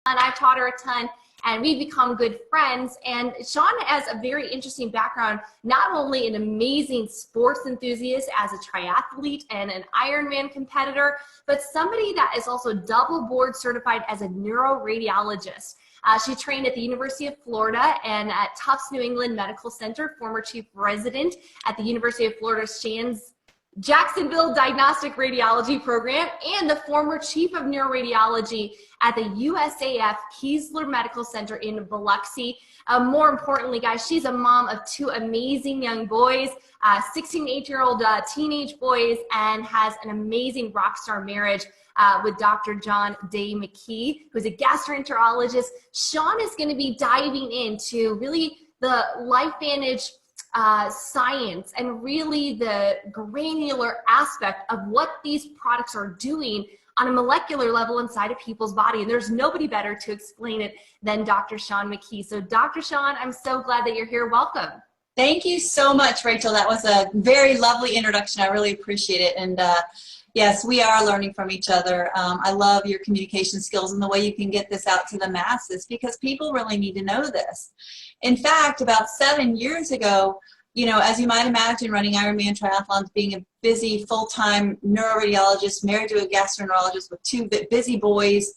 and I've taught her a ton, and we've become good friends. And Sean has a very interesting background, not only an amazing sports enthusiast as a triathlete and an Ironman competitor, but somebody that is also double board certified as a neuroradiologist. She trained at the University of Florida and at Tufts New England Medical Center, former chief resident at the University of Florida Shands Jacksonville Diagnostic Radiology Program, and the former chief of neuroradiology at the USAF Keesler Medical Center in Biloxi. More importantly, guys, she's a mom of two amazing young boys, 16 and 8-year-old teenage boys, and has an amazing rock star marriage with Dr. Dr McKee, who's a gastroenterologist. Sean is going to be diving into really the LifeVantage science and really the granular aspect of what these products are doing on a molecular level inside of people's body. And there's nobody better to explain it than Dr. Sean McKee. So Dr. Sean, I'm so glad that you're here. Welcome. Thank you so much, Rachel. That was a very lovely introduction. I really appreciate it. And yes, we are learning from each other. I love your communication skills and the way you can get this out to the masses, because people really need to know this. In fact, about 7 years ago, you know, as you might imagine, running Ironman triathlons, being a busy full-time neuroradiologist, married to a gastroenterologist with two busy boys,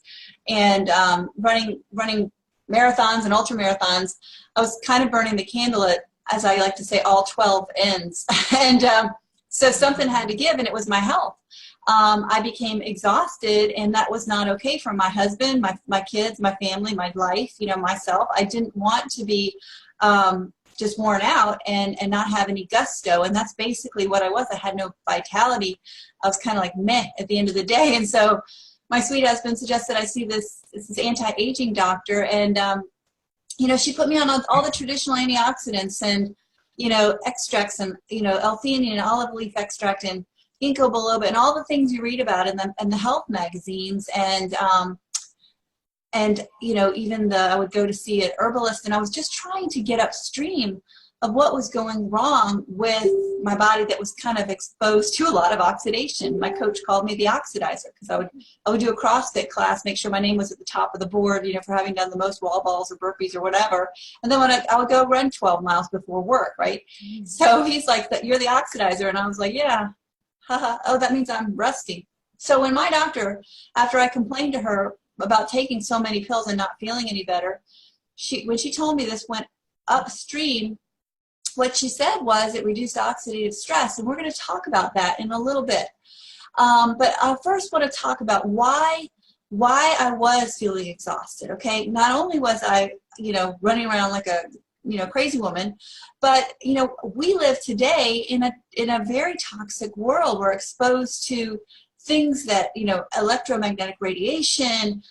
and running marathons and ultra marathons, I was kind of burning the candle at, as I like to say, all 12 ends. And so something had to give, and it was my health. I became exhausted, and that was not okay for my husband, my kids, my family, my life, you know, myself. I didn't want to be just worn out and not have any gusto, and that's basically what I was. I had no vitality. I was kind of like meh at the end of the day. And so my sweet husband suggested I see this anti-aging doctor, and you know, she put me on all the traditional antioxidants and, you know, extracts, and, you know, L-theanine and olive leaf extract and ginkgo biloba and all the things you read about in the health magazines. And you know, even I would go to see an herbalist, and I was just trying to get upstream of what was going wrong with my body that was kind of exposed to a lot of oxidation. My coach called me the oxidizer, because I would do a CrossFit class, make sure my name was at the top of the board, you know, for having done the most wall balls or burpees or whatever. And then when I would go run 12 miles before work, right? So he's like, "You're the oxidizer," and I was like, "Yeah, haha. Oh, that means I'm rusty." So when my doctor, after I complained to her about taking so many pills and not feeling any better, when she told me this went upstream, what she said was it reduced oxidative stress, and we're going to talk about that in a little bit. But I first want to talk about why I was feeling exhausted. Okay, not only was I, you know, running around like a, you know, crazy woman, but, you know, we live today in a very toxic world. We're exposed to things that, you know, electromagnetic radiation,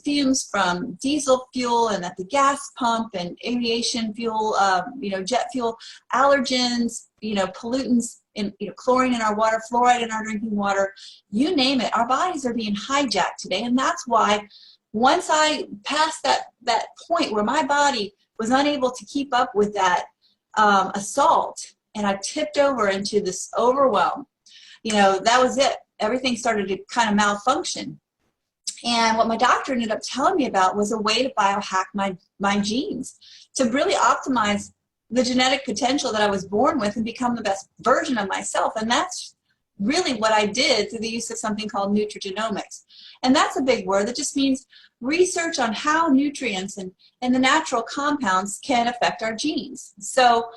fumes from diesel fuel and at the gas pump, and aviation fuel, you know, jet fuel, allergens, you know, pollutants, in, you know, chlorine in our water, fluoride in our drinking water, you name it. Our bodies are being hijacked today, and that's why once I passed that point where my body was unable to keep up with that assault, and I tipped over into this overwhelm, you know, that was it. Everything started to kind of malfunction. And what my doctor ended up telling me about was a way to biohack my genes to really optimize the genetic potential that I was born with and become the best version of myself. And that's really what I did through the use of something called nutrigenomics. And that's a big word that just means research on how nutrients and the natural compounds can affect our genes. So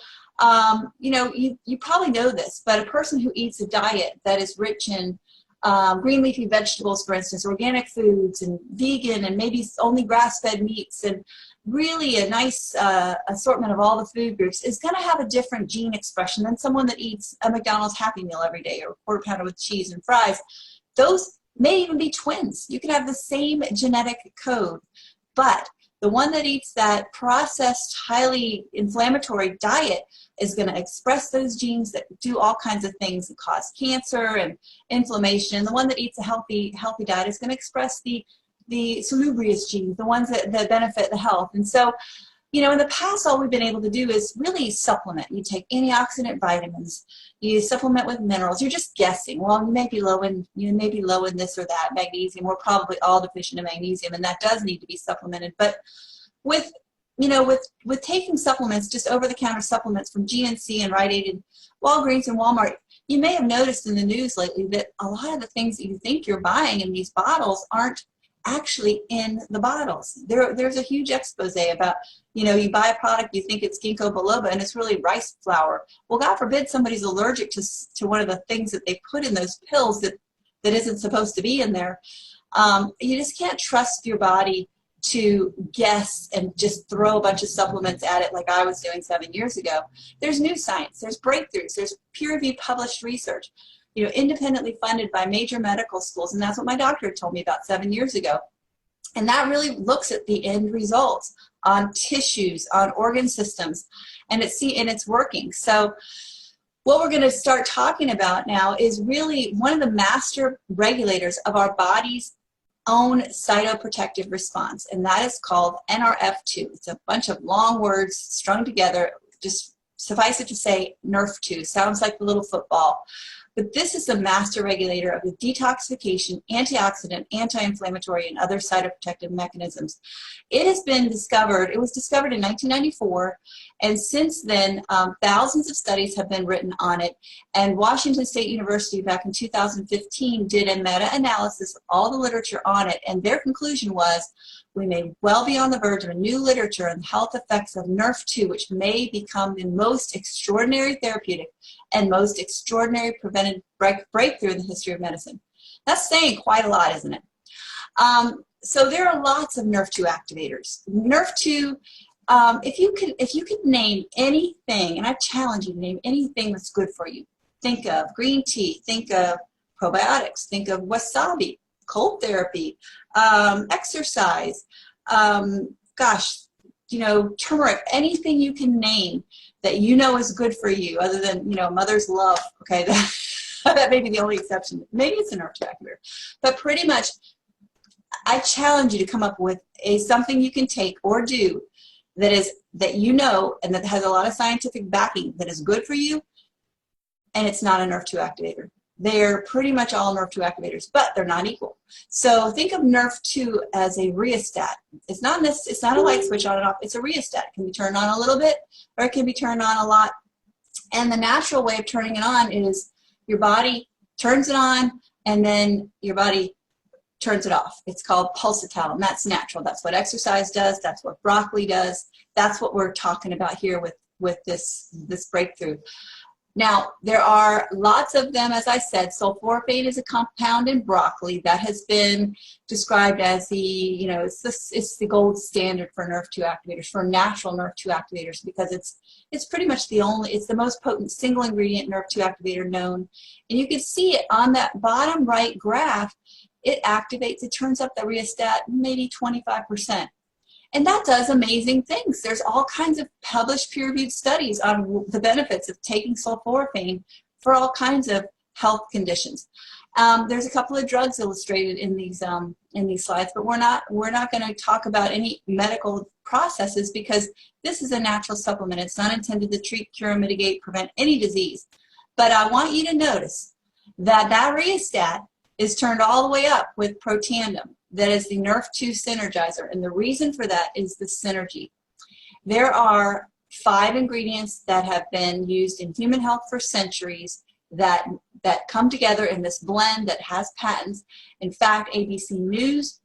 you know, you probably know this, but a person who eats a diet that is rich in green leafy vegetables, for instance, organic foods, and vegan, and maybe only grass-fed meats, and really a nice assortment of all the food groups, is going to have a different gene expression than someone that eats a McDonald's Happy Meal every day, or a quarter pounder with cheese and fries. Those may even be twins. You can have the same genetic code, but the one that eats that processed, highly inflammatory diet is going to express those genes that do all kinds of things that cause cancer and inflammation. The one that eats a healthy diet is going to express the salubrious genes, the ones that benefit the health. And so you know, in the past, all we've been able to do is really supplement. You take antioxidant vitamins, you supplement with minerals. You're just guessing. Well, you may be low in this or that magnesium. We're probably all deficient in magnesium, and that does need to be supplemented. But with, you know, with taking supplements, just over-the-counter supplements from GNC and Rite Aid and Walgreens and Walmart, you may have noticed in the news lately that a lot of the things that you think you're buying in these bottles aren't actually in the bottles. There's a huge expose about, you know, you buy a product, you think it's ginkgo biloba, and it's really rice flour. Well, God forbid somebody's allergic to one of the things that they put in those pills that isn't supposed to be in there. You just can't trust your body to guess and just throw a bunch of supplements at it like I was doing 7 years ago. There's new science, there's breakthroughs, there's peer-reviewed published research, you know, independently funded by major medical schools, and that's what my doctor told me about 7 years ago. And that really looks at the end results on tissues, on organ systems, and it's working. So what we're going to start talking about now is really one of the master regulators of our body's own cytoprotective response, and that is called NRF2. It's a bunch of long words strung together. Just suffice it to say NRF2. Sounds like the little football. But this is the master regulator of the detoxification, antioxidant, anti-inflammatory, and other cytoprotective mechanisms. It has been discovered, it was discovered in 1994, and since then thousands of studies have been written on it, and Washington State University back in 2015 did a meta-analysis of all the literature on it, and their conclusion was, we may well be on the verge of a new literature on the health effects of NRF2, which may become the most extraordinary therapeutic and most extraordinary preventive breakthrough in the history of medicine. That's saying quite a lot, isn't it? So there are lots of NRF2 activators. NRF2, if you could name anything, and I challenge you to name anything that's good for you. Think of green tea, think of probiotics, think of wasabi, cold therapy, exercise, gosh, you know, turmeric, anything you can name that you know is good for you, other than, you know, mother's love. Okay, that may be the only exception. Maybe it's an NRF2 activator, but pretty much, I challenge you to come up with something you can take or do that you know and that has a lot of scientific backing, that is good for you, and it's not an NRF2 activator. They're pretty much all NRF2 activators, but they're not equal. So think of NRF2 as a rheostat. It's not a light switch on and off. It's a rheostat. It can be turned on a little bit, or it can be turned on a lot. And the natural way of turning it on is your body turns it on, and then your body turns it off. It's called pulsatile, and that's natural. That's what exercise does. That's what broccoli does. That's what we're talking about here with this breakthrough. Now, there are lots of them, as I said. Sulforaphane is a compound in broccoli that has been described as the, you know, it's the gold standard for NRF2 activators, for natural NRF2 activators, because it's pretty much it's the most potent single ingredient NRF2 activator known. And you can see it on that bottom right graph. It activates, it turns up the rheostat maybe 25%. And that does amazing things. There's all kinds of published peer-reviewed studies on the benefits of taking sulforaphane for all kinds of health conditions. There's a couple of drugs illustrated in these slides, but we're not going to talk about any medical processes, because this is a natural supplement. It's not intended to treat, cure, mitigate, prevent any disease. But I want you to notice that rheostat is turned all the way up with Protandim. That is the NRF2 synergizer, and the reason for that is the synergy. There are 5 ingredients that have been used in human health for centuries that come together in this blend that has patents. In fact, ABC News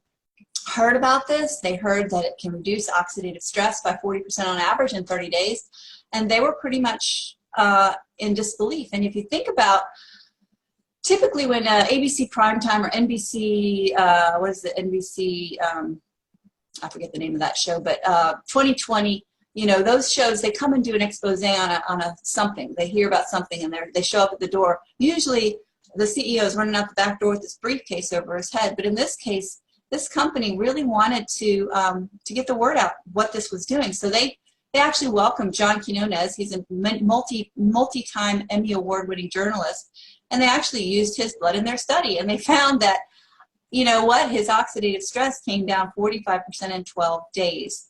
heard about this. They heard that it can reduce oxidative stress by 40% on average in 30 days, and they were pretty much in disbelief. And if you think about, typically when ABC Primetime or NBC, what is it, NBC, I forget the name of that show, but 2020, you know, those shows, they come and do an expose on a something. They hear about something and they show up at the door. Usually the CEO is running out the back door with this briefcase over his head, but in this case, this company really wanted to get the word out what this was doing. So they actually welcomed John Quinones. He's a multi-time Emmy Award-winning journalist, and they actually used his blood in their study, and they found that, you know what? His oxidative stress came down 45% in 12 days.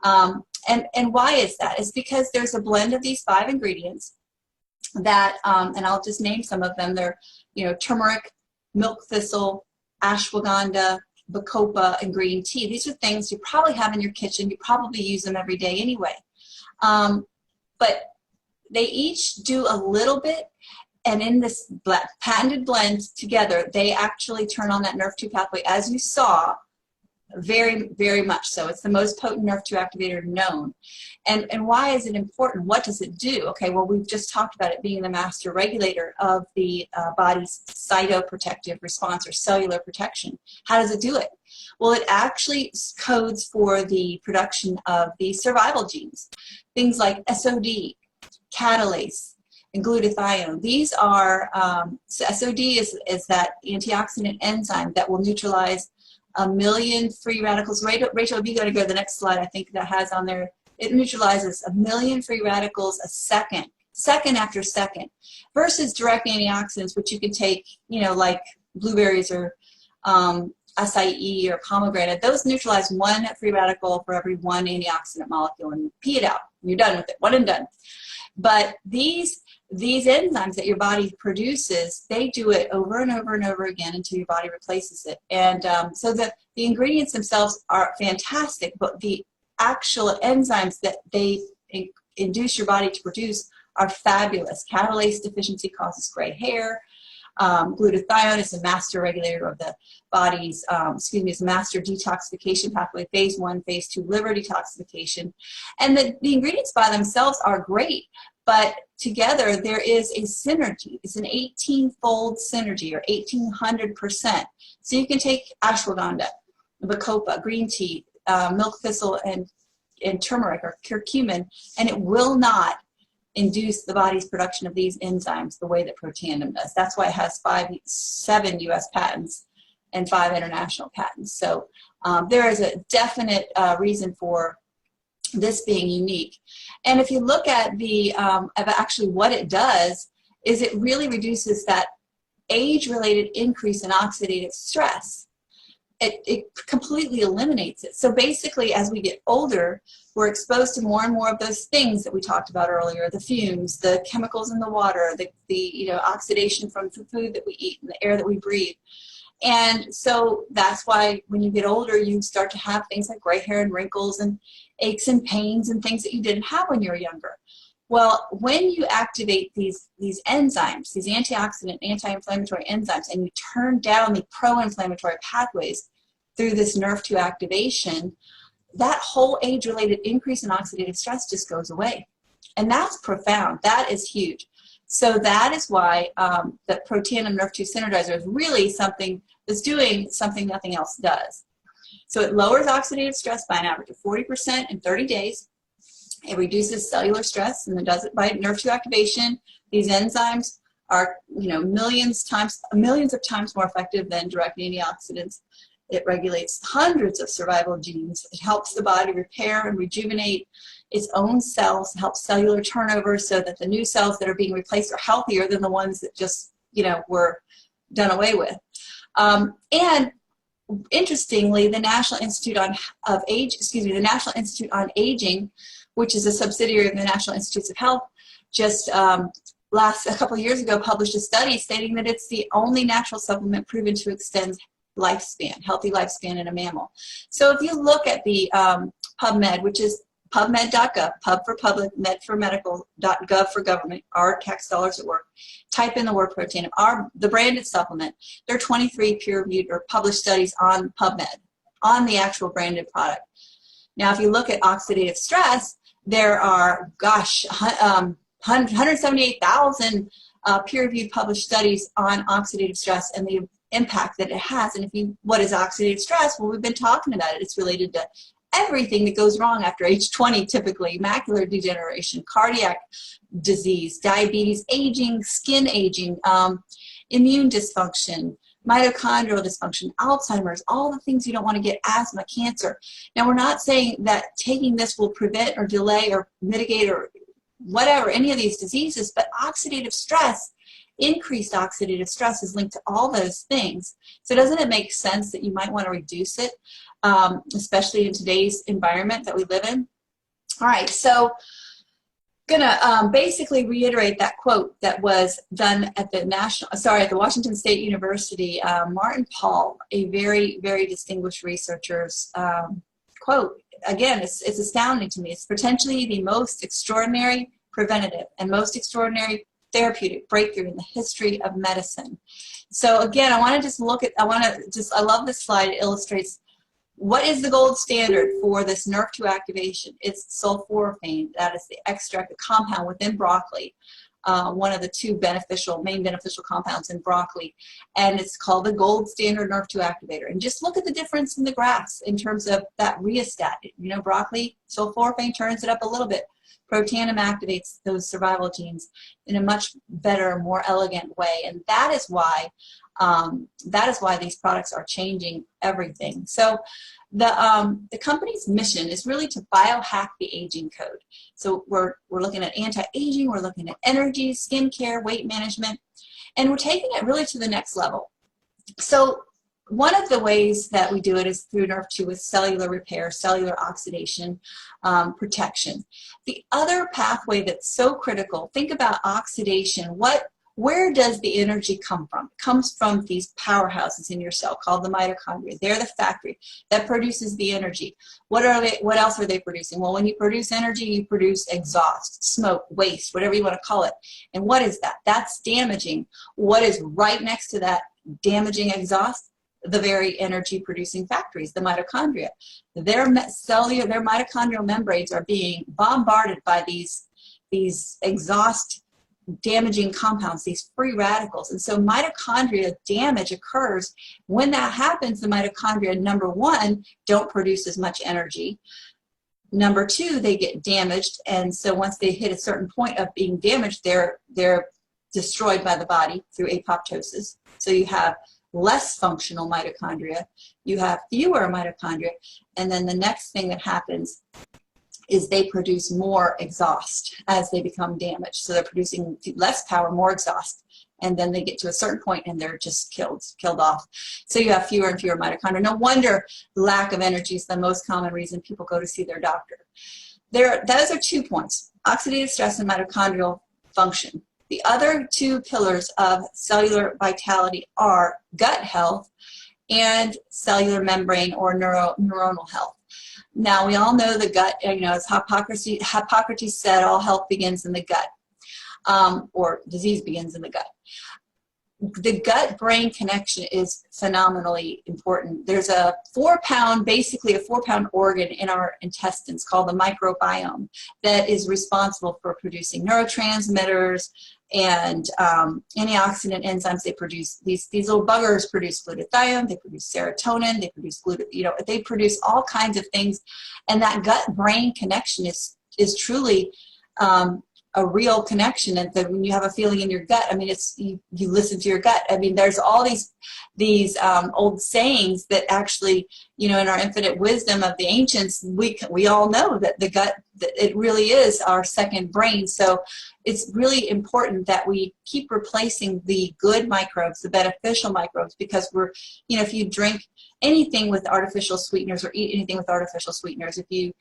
And why is that? It's because there's a blend of these 5 ingredients that, and I'll just name some of them. They're, you know, turmeric, milk thistle, ashwagandha, bacopa, and green tea. These are things you probably have in your kitchen. You probably use them every day anyway. But they each do a little bit, and in this patented blend together, they actually turn on that nerve 2 pathway, as you saw, very, very much so. It's the most potent nerve 2 activator known. And why is it important? What does it do? Okay, well, we've just talked about it being the master regulator of the body's cytoprotective response, or cellular protection. How does it do it? Well, it actually codes for the production of the survival genes, things like SOD, catalase, and glutathione. These are, SOD is that antioxidant enzyme that will neutralize 1 million free radicals. Rachel, if you go to the next slide, I think that has on there, it neutralizes 1 million free radicals a second after second, versus direct antioxidants, which you can take, you know, like blueberries or acai or pomegranate. Those neutralize 1 free radical for every 1 antioxidant molecule, and pee it out. You're done with it, one and done. But these enzymes that your body produces, they do it over and over and over again until your body replaces it. And so the ingredients themselves are fantastic, but the actual enzymes that they induce your body to produce are fabulous. Catalase deficiency causes gray hair. Glutathione is a master regulator of the body's, is a master detoxification pathway, phase 1, phase 2 liver detoxification. And the ingredients by themselves are great, but together there is a synergy. It's an 18-fold synergy, or 1800%. So you can take ashwagandha, bacopa, green tea, milk thistle, and turmeric or curcumin, and it will not induce the body's production of these enzymes the way that Protandim does. That's why it has 7 U.S. patents and 5 international patents. So there is a definite reason for this being unique. And if you look at the actually what it does, is it really reduces that age-related increase in oxidative stress. It completely eliminates it. So basically, as we get older, we're exposed to more and more of those things that we talked about earlier, the fumes, the chemicals in the water, the oxidation from the food that we eat and the air that we breathe. And so that's why when you get older, you start to have things like gray hair and wrinkles and aches and pains and things that you didn't have when you were younger. Well, when you activate these enzymes, these antioxidant, anti-inflammatory enzymes, and you turn down the pro-inflammatory pathways through this nerve 2 activation, that whole age-related increase in oxidative stress just goes away. And that's profound. That is huge. So that is why the Protandim Nerve 2 Synergizer is really something that's doing something nothing else does. So it lowers oxidative stress by an average of 40% in 30 days. It reduces cellular stress, and it does it by nerve 2 activation. These enzymes are, millions of times more effective than direct antioxidants. It regulates hundreds of survival genes. It helps the body repair and rejuvenate its own cells, helps cellular turnover so that the new cells that are being replaced are healthier than the ones that just, were done away with. And interestingly, the National Institute on Aging, which is a subsidiary of the National Institutes of Health, just a couple of years ago published a study stating that it's the only natural supplement proven to extend lifespan, healthy lifespan in a mammal. So if you look at the PubMed, which is PubMed.gov, pub for public, med for medical, .gov for government, our tax dollars at work, type in the word Protandim, the branded supplement. There are 23 peer-reviewed or published studies on PubMed, on the actual branded product. Now, if you look at oxidative stress, there are, 178,000 peer-reviewed published studies on oxidative stress and the impact that it has. And what is oxidative stress? Well, we've been talking about it. It's related to everything that goes wrong after age 20, typically: macular degeneration, cardiac disease, diabetes, aging, skin aging, immune dysfunction, mitochondrial dysfunction, Alzheimer's, all the things you don't want to get: asthma, cancer. Now, we're not saying that taking this will prevent or delay or mitigate or whatever, any of these diseases, but oxidative stress increased oxidative stress is linked to all those things. So doesn't it make sense that you might want to reduce it, especially in today's environment that we live in? All right, so gonna basically reiterate that quote that was done at the at the Washington State University. Martin Pall, a very, very distinguished researcher's quote. Again, it's astounding to me. It's potentially the most extraordinary preventative and most extraordinary therapeutic breakthrough in the history of medicine. So again, I want to just look at, I love this slide. It illustrates what is the gold standard for this NRF2 activation. It's sulforaphane. That is the extract, the compound within broccoli, one of the two main beneficial compounds in broccoli, and it's called the gold standard NRF2 activator. And just look at the difference in the graphs in terms of that rheostat. You know, broccoli, sulforaphane turns it up a little bit. Protandim activates those survival genes in a much better, more elegant way, and that is why these products are changing everything. So the company's mission is really to biohack the aging code. So we're looking at anti-aging, we're looking at energy, skincare, weight management, and we're taking it really to the next level. So one of the ways that we do it is through NRF2 with cellular repair, cellular oxidation, protection. The other pathway that's so critical, think about oxidation. Where does the energy come from? It comes from these powerhouses in your cell called the mitochondria. They're the factory that produces the energy. What else are they producing? Well, when you produce energy, you produce exhaust, smoke, waste, whatever you want to call it. And what is that? That's damaging. What is right next to that damaging exhaust? The very energy producing factories, the mitochondria. Their mitochondrial membranes are being bombarded by these exhaust damaging compounds, these free radicals. And so mitochondria damage occurs. When that happens, the mitochondria, number one, don't produce as much energy. Number two, they get damaged, and so once they hit a certain point of being damaged, they're destroyed by the body through apoptosis. So you have less functional mitochondria, you have fewer mitochondria, and then the next thing that happens is they produce more exhaust as they become damaged. So they're producing less power, more exhaust, and then they get to a certain point and they're just killed off. So you have fewer and fewer mitochondria. No wonder lack of energy is the most common reason people go to see their doctor. Those are 2 points, oxidative stress and mitochondrial function. The other 2 pillars of cellular vitality are gut health and cellular membrane or neuronal health. Now, we all know the gut, as Hippocrates said, all health begins in the gut, or disease begins in the gut. The gut-brain connection is phenomenally important. There's basically a 4-pound organ in our intestines called the microbiome that is responsible for producing neurotransmitters and antioxidant enzymes. They produce these little buggers produce glutathione, they produce serotonin, they produce they produce all kinds of things, and that gut-brain connection is truly a real connection. And when you have a feeling in your gut, I mean, you listen to your gut. I mean, there's all these old sayings that actually, in our infinite wisdom of the ancients, we all know that the gut, that it really is our second brain. So it's really important that we keep replacing the good microbes, the beneficial microbes, because if you drink anything with artificial sweeteners or eat anything with artificial sweeteners, if you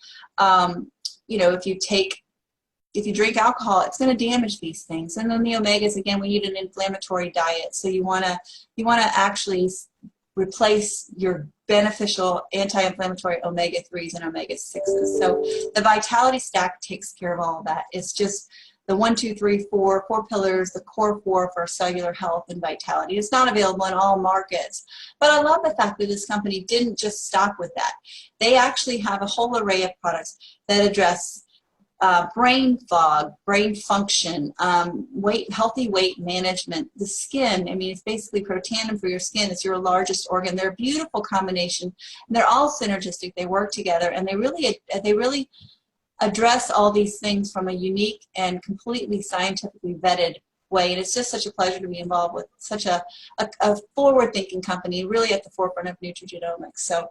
drink alcohol, it's going to damage these things. And then the omegas, again, we eat an inflammatory diet. So you want to actually replace your beneficial anti-inflammatory omega-3s and omega-6s. So the Vitality Stack takes care of all of that. It's just the 1, 2, 3, 4 pillars, the core 4 for cellular health and vitality. It's not available in all markets. But I love the fact that this company didn't just stop with that. They actually have a whole array of products that address brain fog, brain function, healthy weight management, the skin. I mean, it's basically Protandim for your skin. It's your largest organ. They're a beautiful combination, and they're all synergistic. They work together, and they really address all these things from a unique and completely scientifically vetted way. And it's just such a pleasure to be involved with such a forward-thinking company, really at the forefront of nutrigenomics. So